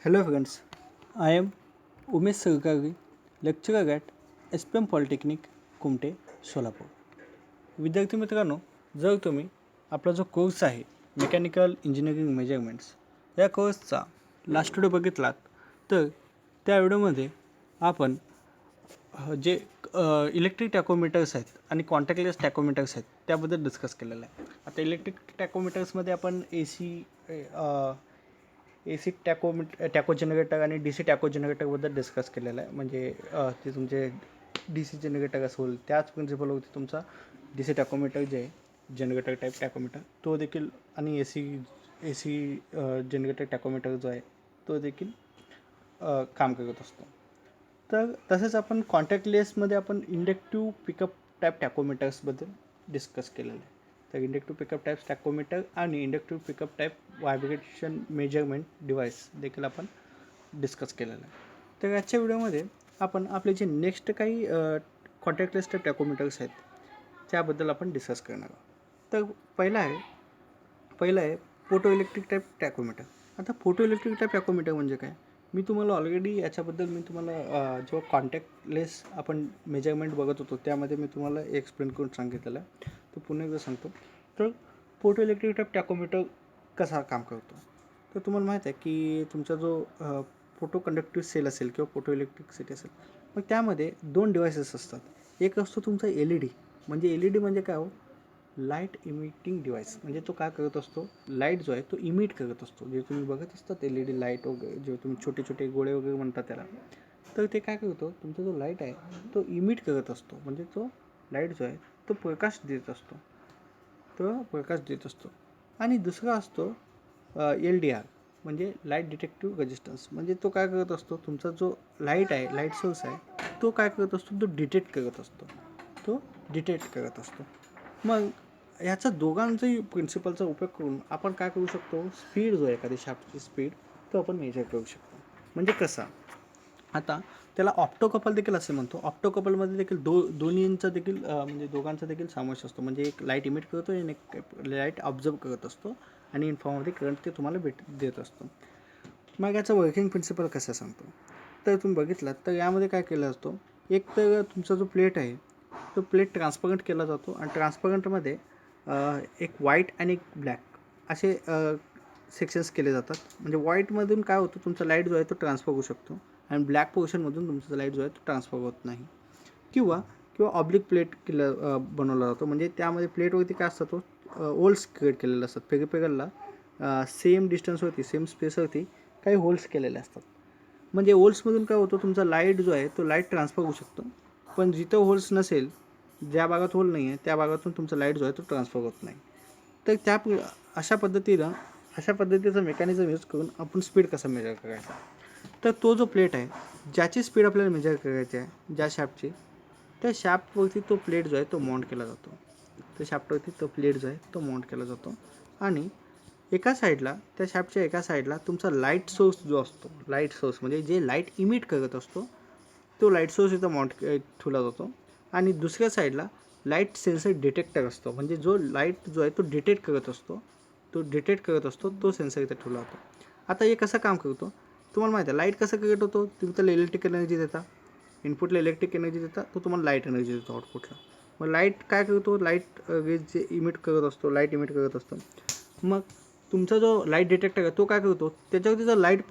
Hello friends, I am Umesh Sarkari, lecturer at SPM Polytechnic, Kumte, Solapur. विद्यार्थी मित्रांनो, जर तुम्ही आपला जो कोर्स आहे मेकॅनिकल इंजिनिअरिंग मेजरमेंट्स या कोर्सचा लास्ट व्हिडिओ बघितलात तर त्या व्हिडिओमध्ये आपण जे इलेक्ट्रिक टॅकोमीटर्स आहेत आणि कॉन्टॅक्टलेस टॅकोमीटर्स आहेत त्याबद्दल डिस्कस केलेलं आहे. आता इलेक्ट्रिक टॅकोमीटर्समध्ये आपण AC टॅको जनरेटर आणि DC टॅको जनरेटरबद्दल डिस्कस केलेलं आहे. म्हणजे ते तुमचे DC जनरेटर असेल त्याच प्रिन्सिपलवरती तुमचा DC टॅकोमीटर जे आहे जनरेटर टाईप टॅकोमीटर तो देखील आणि AC जनरेटर टॅकोमीटर जो आहे तो देखील काम करत असतो. तर तसंच आपण कॉन्टॅक्टलेसमध्ये आपण इंडक्टिव्ह पिकअप टाईप टॅकोमीटर्सबद्दल डिस्कस केलेलं आहे. तर इंडक्टिव्ह पिकअप टाईप टॅकोमीटर आणि inductive pickup type vibration measurement device देखील आपण डिस्कस केलेलं आहे. तर आजच्या व्हिडिओमध्ये आपण आपले जे नेक्स्ट काही कॉन्टॅक्टलेस टाईप टॅकोमीटर्स आहेत त्याबद्दल आपण डिस्कस करणार आहोत. तर पहिलं आहे फोटो इलेक्ट्रिक टाईप टॅकोमीटर. आता फोटो इलेक्ट्रिक टाईप टॅकोमीटर म्हणजे काय, मी तुम्हाला ऑलरेडी याच्याबद्दल जेव्हा कॉन्टॅक्टलेस आपण मेजरमेंट बघत होतो त्यामध्ये मी तुम्हाला एक्सप्लेन करून सांगितलेलं आहे. तर पुन्हा एकदा सांगतो. तर फोटो इलेक्ट्रिक टाईप टॅकोमीटर कसा काम करतो, तर तुम्हाला माहीत आहे की तुमचा जो फोटो कंडक्टिव्ह सेल असेल किंवा फोटो इलेक्ट्रिसिटी असेल, मग त्यामध्ये दोन डिव्हायसेस असतात. एक असतो तुमचा LED. म्हणजे LED म्हणजे काय हो, लाईट इमिटिंग डिव्हाइस. म्हणजे तो काय करत असतो, लाईट जो आहे तो इमिट करत असतो. जे तुम्ही बघत असतात LED लाईट वगैरे, जे तुम्ही छोटे छोटे गोळे वगैरे म्हणतात त्याला, तर ते काय करतो, तुमचा जो लाईट आहे तो इमिट करत असतो. म्हणजे तो लाईट जो आहे तो प्रकाश देत असतो. आणि दुसरा असतो LDR म्हणजे लाईट डिटेक्टिव्ह रेजिस्टन्स. म्हणजे तो काय करत असतो, तुमचा जो लाईट सोर्स आहे तो काय करत असतो, तो डिटेक्ट करत असतो. मग ह्याचा दोघांचाही प्रिन्सिपलचा उपयोग करून आपण काय करू शकतो, स्पीड जो आहे एखादी शाफ्टची स्पीड तो आपण मेजर करू शकतो. म्हणजे कसा, आता त्याला ऑप्टोकपल देखील असे म्हणतो. ऑप्टोकपलमध्ये देखील दोन्हींचा देखील म्हणजे दोघांचा देखील समावेश असतो. म्हणजे एक लाईट इमिट करतो आणि एक लाईट ऑब्झर्व करत असतो आणि इन फॉर्ममध्ये करंट ते तुम्हाला देत असतो. मग याचा वर्किंग प्रिन्सिपल कसा सांगतो, तर तुम्ही बघितलात तर यामध्ये काय केलं असतो, एक तर तुमचा जो प्लेट आहे तो प्लेट ट्रान्सपरंट केला जातो आणि ट्रान्सपरंटमध्ये एक व्हाईट आणि एक ब्लॅक असे सेक्शन्स केले जातात. म्हणजे व्हाईटमधून काय होतं, तुमचा लाईट जो आहे तो ट्रान्सफर होऊ शकतो आणि ब्लॅक पोर्शनमधून तुमचा लाईट जो आहे तो ट्रान्सफर होत नाही. किंवा ऑब्लिक प्लेट बनवला जातो. म्हणजे त्यामध्ये प्लेटवरती काय असतं, तो होल्स क्रिएट केलेले असतात. पेगेला सेम डिस्टन्सवरती सेम स्पेसवरती काही होल्स केलेले असतात. म्हणजे होल्समधून काय होतं, तुमचा लाईट जो आहे तो लाईट ट्रान्सफर होऊ शकतो. पण जिथं होल्स नसेल, ज्या भागात होल नाही आहे त्या भागातून तुमचा लाईट जो आहे तो ट्रान्सफर होत नाही. तर अशा पद्धतीचं मेकॅनिझम यूज करून आपण स्पीड कसा मेजर करायचा, तर तो जो प्लेट आहे ज्याची स्पीड आपल्याला मेजर करायची आहे, ज्या शाफ्टची, त्या शाफ्टवरती तो प्लेट जो आहे तो माउंट केला जातो. आणि त्या शाफ्टच्या एका साईडला तुमचा लाईट सोर्स जो असतो, लाईट सोर्स म्हणजे जे लाईट इमिट करत असतो, तो लाईट सोर्स इथं माउंट ठेवला जातो. आणि दुसऱ्या साईडला लाईट सेन्सर डिटेक्टर असतो. म्हणजे जो लाईट जो आहे तो डिटेक्ट करत असतो तो सेन्सर इथं ठेवला जातो. आता हे कसं काम करतो तुम्हाला माहिती आहे. लाईट कसं क्रिएट होतो, तुम्ही त्याला इलेक्ट्रिकल एनर्जी देता, इनपुटला इलेक्ट्रिक एनर्जी देता, तो तुम्हाला लाईट एनर्जी देतो आउटपुटला. मग लाईट काय करतो, लाईट रेज जे इमिट करत असतो. मग तुमचा जो लाईट डिटेक्टर आहे तो काय करतो, त्याच्यावरती जर लाईट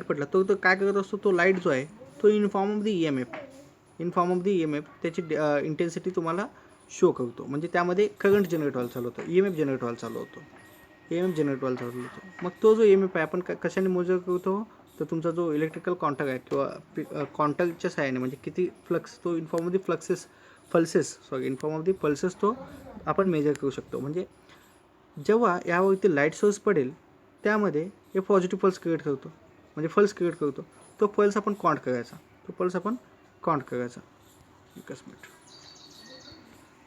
पडला तो काय करत असतो, तो लाईट जो आहे तो in form of the E M F त्याची इंटेन्सिटी तुम्हाला शो करतो. म्हणजे त्यामध्ये करंट जनरेट व्हायला चालू होतं, ई एम एफ जनरेट व्हायला चालू होतो. मग तो जो ई एम एफ आहे आपण कशाने मेजर करतो, तर तुमचा जो इलेक्ट्रिकल कॉन्टॅक्ट आहे किंवा कॉन्टॅक्टच्या सहाय्याने, म्हणजे किती फ्लक्स, तो in form of the pulses तो आपण मेजर करू शकतो. म्हणजे जेव्हा यावरती लाईट सोर्स पडेल त्यामध्ये हे पॉझिटिव्ह पल्स क्रिएट करतो. तो पल्स आपण काउंट करायचा. एकच मिनिट.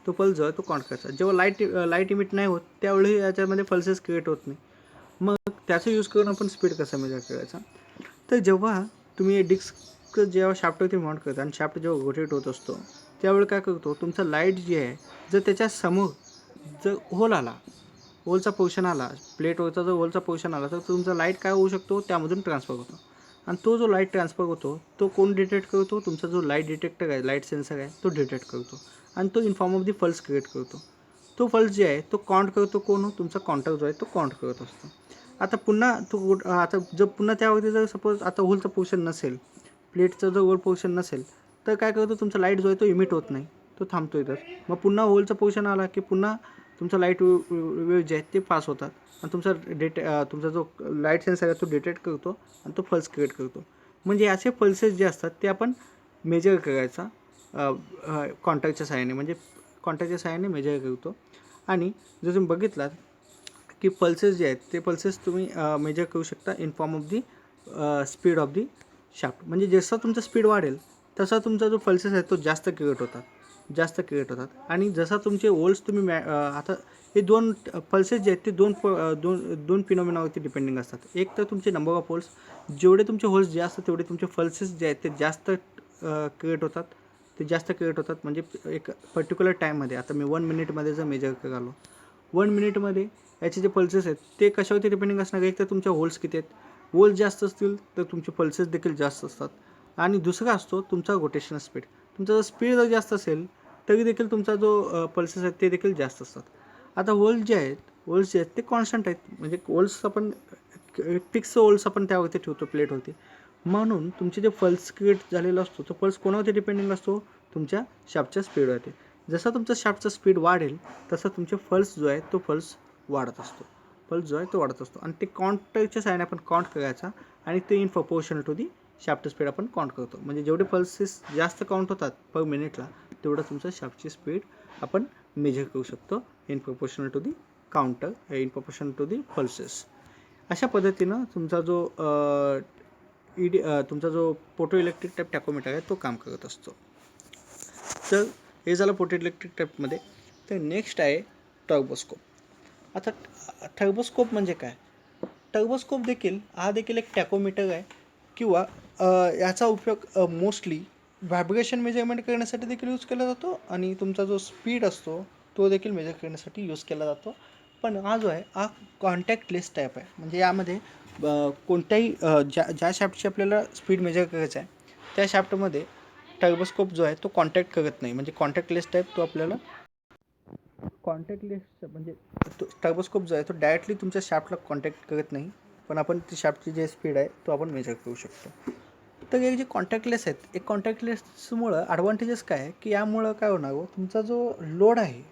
तो पल्स जो आहे तो काउंट करायचा. जेव्हा लाईट इमिट नाही होत त्यावेळी याच्यामध्ये पल्सेस क्रिएट होत नाही. मग त्याचा यूज करून आपण स्पीड कसा मेजर करायचा, तर जेव्हा तुम्ही डिस्क जेव्हा शाफ्टवरती माउंट करता आणि शाफ्ट जेव्हा रोटेट होत असतो त्यावेळी काय करतो, तुमचा लाईट जी आहे जर त्याच्या समोर जर होल होलचा पोर्शन आला, प्लेटवरचा जर होलचा पोर्शन आला तर तुमचा लाईट काय होऊ शकतो, त्यामधून ट्रान्सफर होतो. आणि तो जो लाईट ट्रान्सफर होतो तो कोण डिटेक्ट करतो, तुमचा जो लाईट डिटेक्टर आहे, लाईट सेन्सर आहे, तो डिटेक्ट करतो आणि तो in form of the pulse create करतो. तो पल्स जे आहे तो काउंट करतो कोण, तुमचा काउंटर जो आहे तो काउंट करत असतो. आता पुन्हा आता जर पुन्हा त्यावरती जर सपोज आता होलचा पोर्शन नसेल, प्लेटचा जर होल पोर्शन नसेल, तर काय करतो, तुमचा लाईट जो आहे तो इमिट होत नाही, तो थांबतो इथं. मग पुन्हा होलचा पोर्शन आला की पुन्हा तुमचा लाईट वेव जे आहेत ते पास होतात आणि तुमचा जो लाईट सेन्सर आहे तो डिटेक्ट करतो आणि तो पल्स क्रिएट करतो. म्हणजे असे पल्सेस जे असतात ते आपण मेजर करायचा कॉन्टॅक्टच्या सहाय्याने, म्हणजे कॉन्टॅक्टच्या सहाय्याने मेजर करतो. आणि जर तुम्ही बघितलात की पल्सेस जे आहेत ते पल्सेस तुम्ही मेजर करू शकता in form of the speed of the shaft. म्हणजे जसं तुमचा स्पीड वाढेल तसा तुमचा जो पल्सेस आहे तो जास्त क्रिएट होतात. आणि जसा तुमचे होल्स तुम्ही आता हे दोन पल्सेस जे आहेत ते दोन फिनॉमिनावरती डिपेंडिंग असतात. एक तर तुमचे नंबर ऑफ होल्स, जेवढे तुमचे होल्स जे असतात तेवढे तुमचे पल्सेस जे आहेत ते जास्त क्रिएट होतात. म्हणजे एक पर्टिक्युलर टाईममध्ये, आता मी 1 मिनिटमध्ये जर मेजर करालो, 1 मिनिटमध्ये याचे जे पल्सेस आहेत ते कशावरती डिपेंडिंग असणार, एक तर तुमच्या होल्स किती आहेत, होल्स जास्त असतील तर तुमचे पल्सेस देखील जास्त असतात. आणि दुसरा असतो तुमचा रोटेशनल स्पीड. तुमचा जर स्पीड जर जास्त असेल तरी देखील तुमचा जो पल्सेस आहेत ते देखील जास्त असतात. आता होल्स जे आहेत ते कॉन्स्टंट आहेत, म्हणजे होल्स आपण फिक्स होल्स आपण त्यावरती ठेवतो प्लेटवरती. म्हणून तुमचे जे पल्स क्रिएट झालेला असतो तो पल्स कोणावरती डिपेंडिंग असतो, तुमच्या शाफ्टच्या स्पीडवरती. जसा तुमचा शाफ्टचा स्पीड वाढेल तसा तुमचे पल्स जो आहे तो पल्स वाढत असतो. आणि ते काउंटरच्या साईडने आपण काउंट करायचा आणि ते in proportional to the shaft speed आपण काउंट करतो. म्हणजे जेवढे पल्सेस जास्त काउंट होतात पर मिनिटला तेवढं तुमचं शाफ्टची स्पीड आपण मेजर करू शकतो in proportional to the pulses. अशा पद्धतीनं तुमचा जो फोटो इलेक्ट्रिक टाईप टॅकोमीटर आहे तो काम करत असतो. तर हे झालं फोटो इलेक्ट्रिक टाईपमध्ये. तर नेक्स्ट आहे टर्बोस्कोप. आता टर्बोस्कोप म्हणजे काय, टर्बोस्कोप देखील एक टॅकोमीटर आहे किंवा याचा उपयोग मोस्टली व्हायब्रेशन मेजरमेंट करण्यासाठी देखील यूज केला जातो आणि तुमचा जो स्पीड असतो तो देखील मेजर करण्यासाठी यूज केला जातो. पण हा जो आहे हा कॉन्टॅक्टलेस टाईप आहे. म्हणजे यामध्ये कोणत्याही ज्या शाफ्टची आपल्याला स्पीड मेजर करायचं आहे त्या शाफ्टमध्ये टर्बोस्कोप जो आहे तो कॉन्टॅक्ट करत नाही. म्हणजे कॉन्टॅक्टलेस टाईप तो आपल्याला म्हणजे टर्बोस्कोप जो आहे तो डायरेक्टली तुमच्या शाफ्टला कॉन्टॅक्ट करत नाही, पण आपण ती शाफ्टची जे स्पीड आहे तो आपण मेजर करू शकतो. तर हे जे कॉन्टॅक्टलेस आहेत, एक कॉन्टॅक्टलेसमुळं ॲडव्हान्टेजेस काय आहे की यामुळं काय होणार हो, तुमचा जो लोड आहे,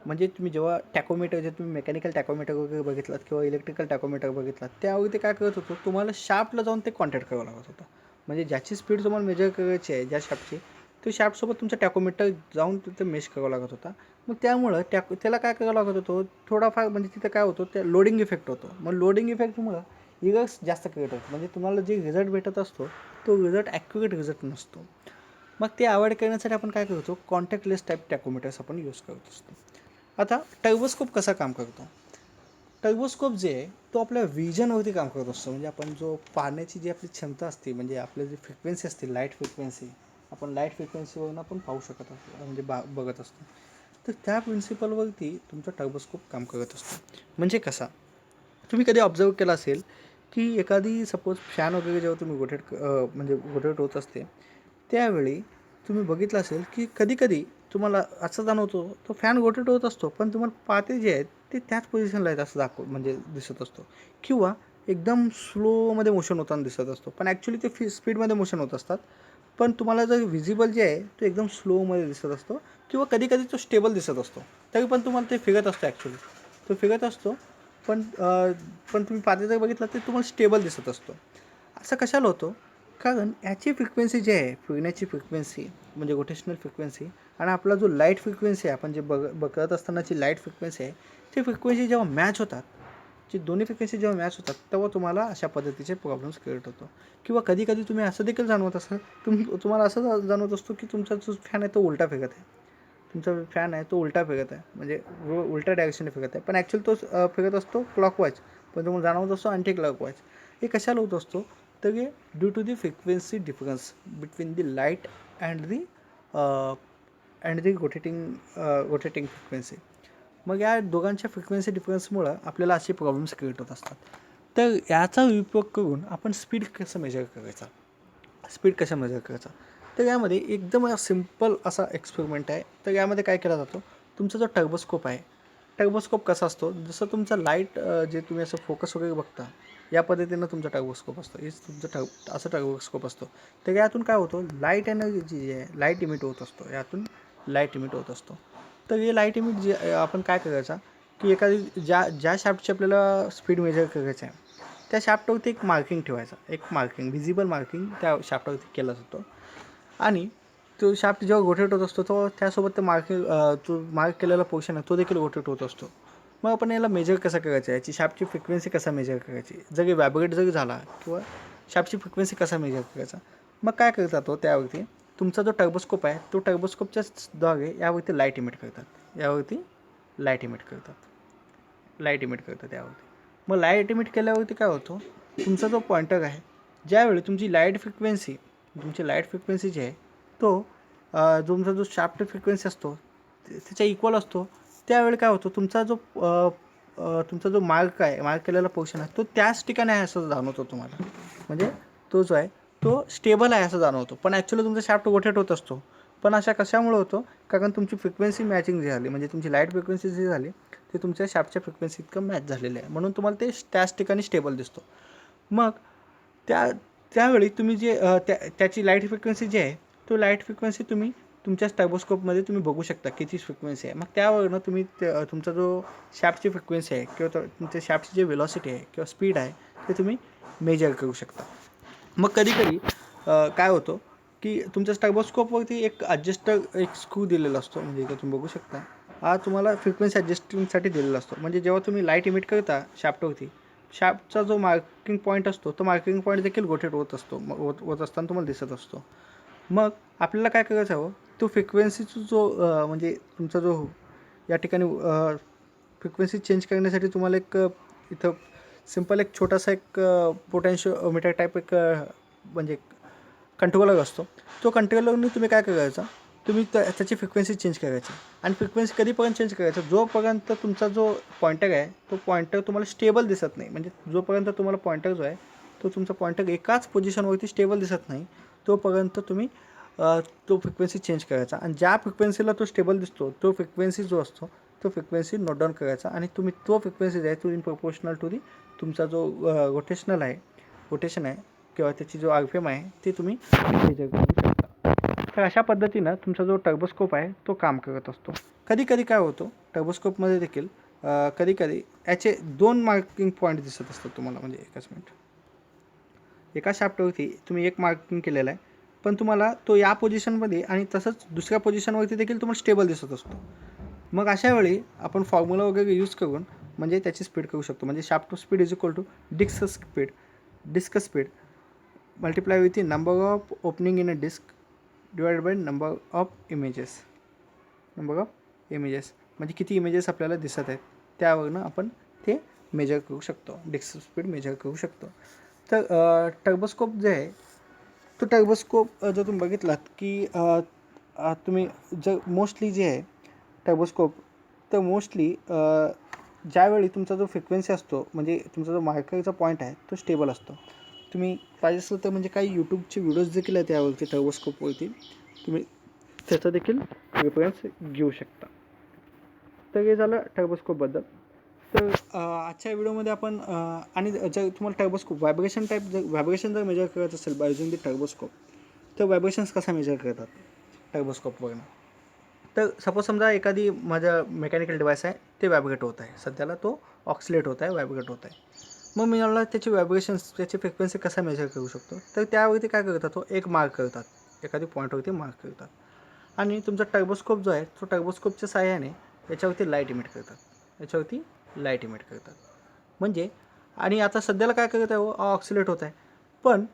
म्हणजे तुम्ही जेव्हा तुम्ही मेकॅनिकल टॅकोमीटर वगैरे बघितलात किंवा इलेक्ट्रिकल टॅकोमीटर बघितलात त्यावेळी ते काय करत होतं, तुम्हाला शाफ्टला जाऊन ते कॉन्टॅक्ट करावं लागत होतं. म्हणजे ज्याची स्पीड तुम्हाला मेजर करायची आहे ज्या शाफ्टची, तो शाफ्टसोबत तुमचा टॅकोमीटर जाऊन तिथे मेश करावा लागत होता. मग त्यामुळं त्याला काय करावं लागत होतं, थोडाफार म्हणजे तिथं काय होतं, त्या लोडिंग इफेक्ट होतो. मग लोडिंग इफेक्टमुळं इरर्स जास्त क्रिएट होतं. म्हणजे तुम्हाला जे रिझल्ट भेटत असतो तो रिझल्ट ॲक्युरेट रिझल्ट नसतो. मग ते अवॉइड करण्यासाठी आपण काय करतो, कॉन्टॅक्टलेस टाईप टॅकोमीटर्स आपण यूज करत असतो. आता टर्बोस्कोप कसा काम करतो, टर्बोस्कोप जे आहे तो आपल्या विजनवरती काम करत असतो. म्हणजे आपण जो पाहण्याची जी आपली क्षमता असते, म्हणजे आपली जी फ्रिक्वेन्सी असते लाईट फ्रिक्वेन्सी, आपण लाईट फ्रिक्वेन्सीवरून आपण पाहू शकत असतो, म्हणजे बघत असतो. तर त्या प्रिन्सिपलवरती तुमचा टर्बोस्कोप काम करत असतो. म्हणजे कसा, तुम्ही कधी ऑब्झर्व केला असेल की एखादी सपोज फॅन वगैरे जेव्हा तुम्ही रोटेट होत असते त्यावेळी तुम्ही बघितलं असेल की कधीकधी तुम्हाला असं जाणवतो तो फॅन रोटेट होत असतो पण तुम्हाला पाते जे आहेत ते त्याच पोझिशनला आहेत असं म्हणजे दिसत असतो, किंवा एकदम स्लोमध्ये मोशन होताना दिसत असतो पण ॲक्च्युली ते स्पीडमध्ये मोशन होत असतात. पण तुम्हाला जर व्हिजिबल जे आहे तो एकदम स्लोमध्ये दिसत असतो, किंवा कधीकधी तो स्टेबल दिसत असतो तरी पण तुम्हाला ते फिरत असतो. ॲक्च्युली तो फिरत असतो पण तुम्ही पाते जर बघितलं तर तुम्हाला स्टेबल दिसत असतो. असं कशाला होतं, कारण याची फ्रिक्वेन्सी जी आहे, फिरण्याची फ्रिक्वेन्सी म्हणजे रोटेशनल फ्रिक्वेन्सी, आणि आपला जो लाईट फ्रिक्वेन्सी आहे, आपण जे बघत असतानाची लाईट फ्रिक्वेन्सी आहे, ती फ्रिक्वेन्सी जेव्हा मॅच होतात, जी दोन्ही फ्रिक्वेन्सी जेव्हा मॅच होतात तेव्हा तुम्हाला अशा पद्धतीचे प्रॉब्लेम्स क्रिएट होतो. किंवा कधीकधी तुम्ही असं देखील जाणवत असाल, तुम्हाला असं जाणवत असतो की तुमचा जो फॅन आहे तो उलटा फिरत आहे, म्हणजे उलट्या डायरेक्शनने फिरत आहे, पण ॲक्च्युअली तो फिरत असतो क्लॉकवाईज, पण तुम्हाला जाणवत असतो अँटी क्लॉकवाईज. हे कशाला होत असतो, तर हे due to the frequency difference between the light and the rotating frequency. मग या दोघांच्या फ्रिक्वेन्सी डिफरन्समुळं आपल्याला असे प्रॉब्लेम्स क्रिएट होत असतात. तर याचा उपयोग करून आपण स्पीड कसं मेजर करायचा, तर यामध्ये एकदम सिम्पल असा एक्सपेरिमेंट आहे. तर यामध्ये काय केला जातो, तुमचा जो टर्बोस्कोप आहे, टर्बोस्कोप कसा असतो, जसं तुमचा लाईट जे तुम्ही असं फोकस वगैरे बघता या पद्धतीनं तुमचा टर्बोस्कोप असतो. हेच तुमचं असं टर्बोस्कोप असतो. तर यातून काय होतं, लाईट एनर्जी जी आहे लाईट इमिट होत असतो, यातून लाईट इमिट होत असतो. तर हे लाईट इमिट जे आपण काय करायचा की एखादी ज्या शाफ्टची आपल्याला स्पीड मेजर करायचं आहे त्या शाफ्टवरती एक मार्किंग ठेवायचा, एक मार्किंग विजिबल मार्किंग त्या शाफ्टवरती केला जातो. आणि तो शाफ्ट जेव्हा रोटेट होत असतो तो त्यासोबत ते तो मार्क केलेला पोर्शन आहे तो देखील रोटेट होत असतो. मग आपण याला मेजर कसं करायचं, याची शाफ्टची फ्रिक्वेन्सी कसा मेजर करायची, जरी व्हायब्रेट जरी झाला किंवा शाफ्टची फ्रिक्वेन्सी कसा मेजर करायचा. मग काय करतात तो त्यावरती तुमचा जो टर्बोस्कोप आहे तो टर्बोस्कोपच्या द्वारे यावरती लाईट इमिट करतात, लाईट इमिट करतात यावरती. मग लाईट इमिट केल्यावरती काय होतं, तुमचा जो पॉइंटर आहे, ज्यावेळी तुमची लाईट फ्रिक्वेन्सी जी आहे तो तुमचा जो शाफ्ट फ्रिक्वेन्सी असतो त्याच्या इक्वल असतो, त्यावेळी काय होतं, तुमचा जो मार्क केलेला पोर्शन आहे तो त्याच ठिकाणी आहे असं जाणवतो तुम्हाला. म्हणजे तो जो आहे तो स्टेबल आहे असं जाणवतो, पण ॲक्च्युली तुमचा शाफ्ट रोटेट होत असतो. पण अशा कशामुळे होतो, कारण तुमची फ्रिक्वेन्सी मॅचिंग जी झाली, म्हणजे तुमची लाईट फ्रिक्वेन्सी जी झाली ते तुमच्या शाफ्टच्या फ्रिक्वेन्सी इतकं मॅच झालेलं आहे, म्हणून तुम्हाला ते त्याच ठिकाणी स्टेबल दिसतो. मग त्यावेळी तुम्ही जे त्याची लाईट फ्रिक्वेन्सी जी आहे तो लाईट फ्रिक्वेन्सी तुम्ही तुमच्या टर्बोस्कोपमध्ये तुम्ही बघू शकता किती फ्रिक्वेन्सी आहे. मग त्यावरनं तुम्ही तुमचा जो शाफ्टची फ्रिक्वेन्सी आहे किंवा तुमच्या शाफ्टची जे वेलॉसिटी आहे किंवा स्पीड आहे ते तुम्ही मेजर करू शकता. मग कधीकधी काय होतं की तुमच्या टर्बोस्कोपवरती एक ॲडजस्टर, एक स्क्रू दिलेला असतो, म्हणजे इथं तुम्ही बघू शकता, हा तुम्हाला फ्रिक्वेन्सी ॲडजस्टिंगसाठी दिलेला असतो. म्हणजे जेव्हा तुम्ही लाईट इमिट करता शाफ्टवरती, शाफ्टचा जो मार्किंग पॉईंट असतो तो मार्किंग पॉईंट देखील रोटेट होत होत असताना तुम्हाला दिसत असतो. मग आपल्याला काय करायचं हवं, तो फ्रिक्वेन्सीचा जो म्हणजे तुमचा जो या ठिकाणी फ्रिक्वेन्सी चेंज करण्यासाठी तुम्हाला एक इथं सिम्पल एक छोटासा एक पोटेन्शिओमीटर टाईप एक म्हणजे कंट्रोलर असतो. तो कंट्रोलरने तुम्ही काय करायचा, तुम्ही त्याची फ्रिक्वेन्सी चेंज करायची. आणि फ्रिक्वेन्सी कधीपर्यंत चेंज करायचं, जोपर्यंत तुमचा जो पॉईंटर आहे तो पॉईंटर तुम्हाला स्टेबल दिसत नाही. म्हणजे जोपर्यंत तुम्हाला पॉईंटर जो आहे तो तुमचा पॉईंटर एकाच पोझिशनवरती स्टेबल दिसत नाही तोपर्यंत तुम्ही तो फ्रिक्वेन्सी चेंज करायचा. आणि ज्या फ्रिक्वेन्सीला तो स्टेबल दिसतो तो फ्रिक्वेन्सी जो असतो तो फ्रिक्वेन्सी नोट डाऊन करायचा. आणि तुम्ही तो फ्रिक्वेन्सी आहे तो इन प्रोपोर्शनल टू तुमचा जो रोटेशन आहे किंवा त्याची जो RPM आहे ते तुम्ही मेजर करू शकता. तर अशा पद्धतीनं तुमचा जो टर्बोस्कोप आहे तो काम करत असतो. कधीकधी काय होतं, टर्बोस्कोपमध्ये देखील कधीकधी याचे 2 मार्किंग पॉईंट दिसत असतात तुम्हाला. म्हणजे एकच मिनिट, एका शाफ्टवरती तुम्ही एक मार्किंग केलेला आहे, पण तुम्हाला तो या पोझिशनमध्ये आणि तसंच दुसऱ्या पोझिशनवरती देखील तुम्हाला स्टेबल दिसत असतो. मग अशा वेळी आपण फॉर्म्युला वगैरे यूज करून म्हणजे त्याची स्पीड करू शकतो. म्हणजे shaft speed is equal to disk speed multiply with the number of opening in a disk divided by number of images. म्हणजे किती इमेजेस आपल्याला दिसत आहेत त्यावरनं आपण ते मेजर करू शकतो, डिस्क स्पीड मेजर करू शकतो. तर टर्बोस्कोप जे आहे तो टर्बोस्कोप जर तुम्ही बघितलात की तुम्ही जर मोस्टली जे आहे टर्बोस्कोप, तर मोस्टली ज्यावेळी तुमचा जो फ्रिक्वेन्सी असतो म्हणजे तुमचा जो मार्करचा पॉईंट आहे तो स्टेबल असतो. तुम्ही पाहिजे असेल तर म्हणजे काही यूट्यूबचे व्हिडिओज देखील आहेत त्यावरती टर्बोस्कोपवरती, तुम्ही त्याचा देखील रेफरन्स घेऊ शकता. तर हे झालं टर्बोस्कोपबद्दल. तर आजच्या व्हिडिओमध्ये आपण आणि जर तुम्हाला टर्बोस्कोप व्हायब्रेशन जर मेजर करायचं असेल बाय युजिंग द टर्बोस्कोप, तर व्हायब्रेशन्स कसा मेजर करतात टर्बोस्कोपवरून. तर सपोज समजा एखादी माझं मेकॅनिकल डिव्हाइस आहे ते व्हायब्रेट होत आहे, सध्याला तो ऑक्सिलेट होत आहे, व्हायब्रेट होत आहे. मग मी मला त्याची व्हायब्रेशन्स, त्याची फ्रिक्वेन्सी कसा मेजर करू शकतो, तर त्यावरती काय करतात, तो एक मार्क करतात, एखादी पॉईंटवरती मार्क करतात. आणि तुमचा टर्बोस्कोप जो आहे तो टर्बोस्कोपच्या साहाय्याने याच्यावरती लाईट इमिट करतात. म्हणजे आणि आता सध्याला काय करत आहे, ऑक्सिलेट होत आहे, पण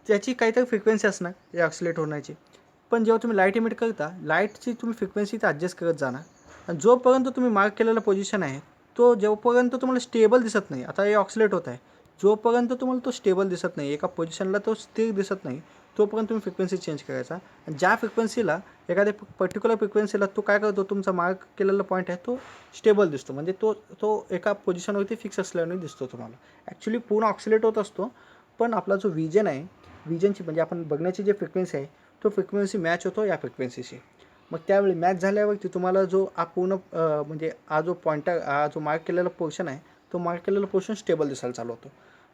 त्याची काहीतरी फ्रिक्वेन्सी असणार या ऑक्सिलेट होण्याची. पण जेव्हा तुम्ही लाईट इमिट करता, लाईटची तुम्ही फ्रिक्वेन्सी ते ॲडजस्ट करत जाणार. आणि जोपर्यंत तुम्ही मार्क केलेला पोझिशन आहे तो जोपर्यंत तुम्हाला स्टेबल दिसत नाही, आता हे ऑक्सिलेट होत आहे, जोपर्यंत तुम्हाला तो स्टेबल दिसत नाही, एका पोझिशनला तो स्थिर दिसत नाही, तोपर्यंत तुम्ही फ्रिक्वेन्सी चेंज करायचा. आणि ज्या फ्रिक्वेन्सीला एखाद्या पर्टिक्युलर फ्रिक्वेन्सीला तो काय करतो, तुमचा मार्क केलेला पॉईंट आहे तो स्टेबल दिसतो, म्हणजे तो एका पोझिशनवरती फिक्स असल्याने दिसतो तुम्हाला. ॲक्च्युली पूर्ण ऑक्सिलेट होत असतो, पण आपला जो विजन आहे, विजनची म्हणजे आपण बघण्याची जी फ्रिक्वेन्सी आहे, तो फ्रिक्वेन्सी मॅच होतो या फ्रिक्वेन्सीशी. मग त्यावेळी मॅच झाल्यावरती तुम्हाला जो हा पूर्ण म्हणजे हा जो पॉईंटर, हा जो मार्क केलेला पोर्शन आहे, तो मार्क केलेला पोर्शन स्टेबल दिसायला चालू होतो.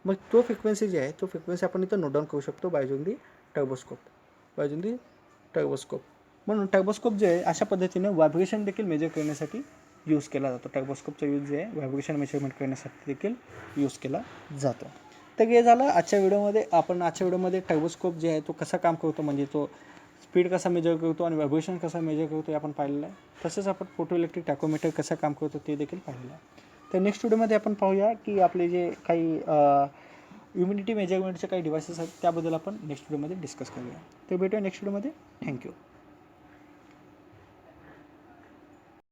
मग तो फ्रिक्वेन्सी जी आहे, तो फ्रिक्वेन्सी आपण इथं नोट डाऊन करू शकतो by using the turboscope, by using the turboscope. म्हणून टर्बोस्कोप जे आहे अशा पद्धतीने व्हायब्रेशन देखील मेजर करण्यासाठी यूज केला जातो. टर्बोस्कोपचा यूज जे आहे व्हायब्रेशन मेजरमेंट करण्यासाठी देखील यूज केला जातो. तर हे झालं आजच्या व्हिडिओमध्ये. आपण आजच्या व्हिडिओमध्ये टर्बोस्कोप जे आहे तो कसा काम करतो, म्हणजे तो स्पीड कसा मेजर करतो आणि व्हायब्रेशन कसा मेजर करतो हे आपण पाहिलेलं आहे. तसंच आपण फोटो इलेक्ट्रिक टॅकोमीटर कसं काम करतो ते देखील पाहिलेलं आहे. तर नेक्स्ट व्हिडिओमध्ये आपण पाहूया की आपले जे काही ह्युमिडिटी मेजरमेंटचे काही डिव्हाइसेस आहेत त्याबद्दल आपण नेक्स्ट व्हिडिओमध्ये डिस्कस करूया. तर भेटूया नेक्स्ट व्हिडिओमध्ये. थँक्यू.